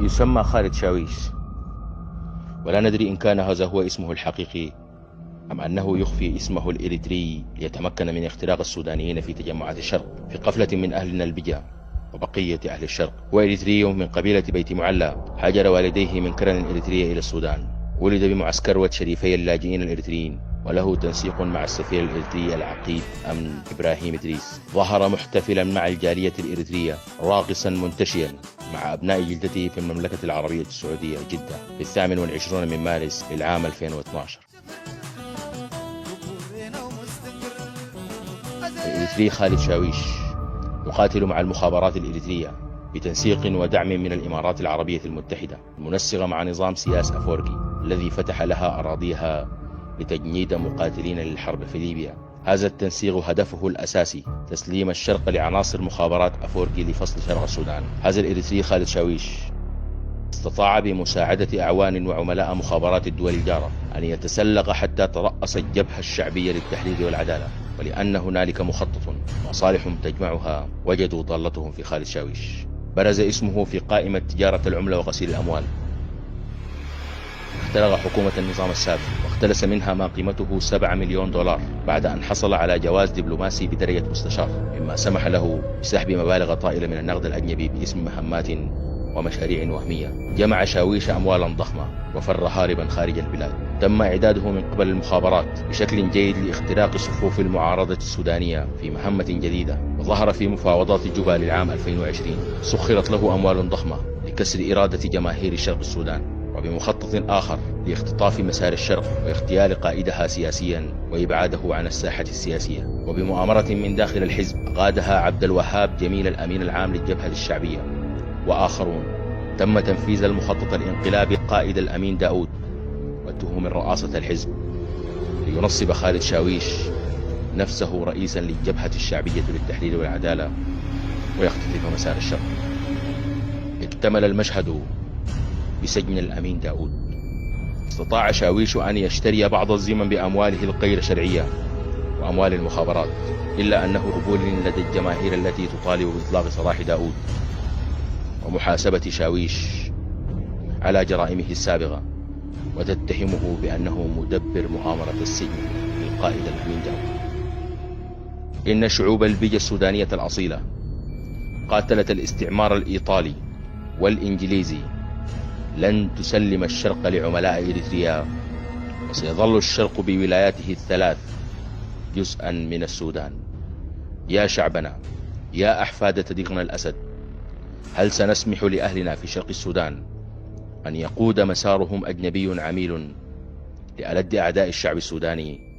يسمى خالد شاويش، ولا ندري إن كان هذا هو اسمه الحقيقي أم أنه يخفي اسمه الإريتري ليتمكن من اختراق السودانيين في تجمعات الشرق. في قفلة من أهلنا البجا وبقية أهل الشرق، هو إريتري من قبيلة بيت معلى، هاجر والديه من كرن إريتريا إلى السودان، ولد بمعسكر شريفي اللاجئين الإريتريين، وله تنسيق مع السفير الإريتري العقيد أمن إبراهيم إدريس. ظهر محتفلا مع الجالية الإريترية راقصا منتشيا مع أبناء جلدته في المملكة العربية السعودية جدة في 28 من مارس للعام 2012. الإريتري خالد شاويش يقاتل مع المخابرات الإريترية بتنسيق ودعم من الإمارات العربية المتحدة، المنسقة مع نظام سياس أفوركي الذي فتح لها أراضيها لتجنيد مقاتلين للحرب في ليبيا. هذا التنسيق هدفه الأساسي تسليم الشرق لعناصر مخابرات أفوركي لفصل شرق السودان. هذا الإريتري خالد شاويش استطاع بمساعدة أعوان وعملاء مخابرات الدول الجارة أن يتسلق حتى ترأس الجبهة الشعبية للتحرير والعدالة، ولأن هنالك مخطط ومصالح تجمعها وجدوا ضالتهم في خالد شاويش. برز اسمه في قائمة تجارة العملة وغسيل الأموال، اخترق حكومة النظام السابق واختلس منها ما قيمته 7 مليون دولار بعد أن حصل على جواز دبلوماسي بدرجة مستشار، مما سمح له بسحب مبالغ طائلة من النقد الأجنبي باسم مهمات ومشاريع وهمية. جمع شاويش أموالا ضخمة وفر هاربا خارج البلاد. تم إعداده من قبل المخابرات بشكل جيد لاختراق صفوف المعارضة السودانية في مهمة جديدة، وظهر في مفاوضات جوبا للعام 2020. سخرت له أموال ضخمة لكسر إرادة جماهير شرق السودان، وبمخطط آخر لاختطاف مسار الشرق واغتيال قائدها سياسيا وإبعاده عن الساحة السياسية، وبمؤامرة من داخل الحزب قادها عبد الوهاب جميل الأمين العام للجبهة الشعبية وآخرون. تم تنفيذ المخطط الانقلابي قائد الأمين داود واتهم من رئاسة الحزب لينصب خالد شاويش نفسه رئيسا للجبهة الشعبية للتحرير والعدالة ويختطف مسار الشرق. اكتمل المشهد بسجن الأمين داود. استطاع شاويش أن يشتري بعض الزمن بأمواله الغير شرعية وأموال المخابرات، إلا أنه قبول لدى الجماهير التي تطالب بإطلاق سراح داود ومحاسبة شاويش على جرائمه السابقة، وتتهمه بأنه مدبر مؤامرة السجن للقائد الأمين داود. إن شعوب البجا السودانية الأصيلة قاتلت الاستعمار الإيطالي والإنجليزي لن تسلم الشرق لعملاء إريتريا، وسيظل الشرق بولاياته الثلاث جزءا من السودان. يا شعبنا، يا أحفاد تديقنا الأسد، هل سنسمح لأهلنا في شرق السودان أن يقود مسارهم أجنبي عميل لألد أعداء الشعب السوداني؟